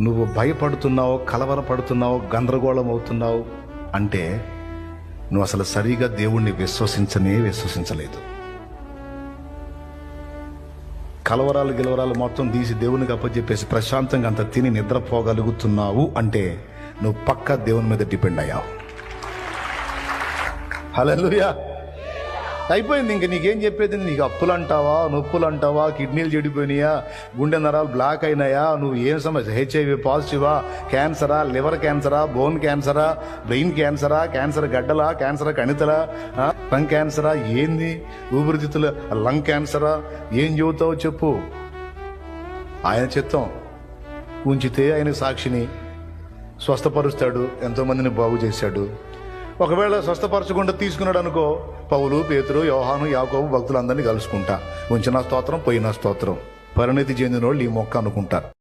నువ్వు భయపడుతున్నావు, కలవరపడుతున్నావు, గందరగోళం అవుతున్నావు అంటే నువ్వు అసలు సరిగా దేవుణ్ణి విశ్వసించలేదు. కలవరాలు మొత్తం తీసి దేవునికి అప్పచెప్పేసి ప్రశాంతంగా అంత తిని నిద్రపోగలుగుతున్నావు అంటే నువ్వు పక్కా దేవుని మీద డిపెండ్ అయ్యావు. హల్లెలూయా. అయిపోయింది. ఇంక నీకేం చెప్పేది? నీకు అప్పులు అంటావా, నొప్పులు అంటావా, కిడ్నీలు చెడిపోయినాయా, గుండె నరాలు బ్లాక్ అయినాయా, నువ్వు ఏం సమస్య, హెచ్ఐవి పాజిటివా, క్యాన్సరా, లివర్ క్యాన్సరా, బోన్ క్యాన్సరా, బ్రెయిన్ క్యాన్సరా, క్యాన్సర్ గడ్డలా, క్యాన్సర్ కణితలా, లంగ్ క్యాన్సరా, ఏంది ఊపిరితిత్తుల లంగ్ క్యాన్సరా, ఏం చెబుతావు చెప్పు. ఆయన చిత్తం ఉంచితే ఆయన సాక్షిని స్వస్థపరుస్తాడు, ఎంతోమందిని బాగు చేశాడు. ఒకవేళ స్వస్థపరచకుండా తీసుకున్నాడు అనుకో, పౌలు, పేతురు, యోహాను, యాకోబు భక్తులందరినీ కలుసుకుంటా. ఉంచిన స్తోత్రం, పోయిన స్తోత్రం. పరిణతి చెందిన వాళ్ళు ఈ మొక్క అనుకుంటారు.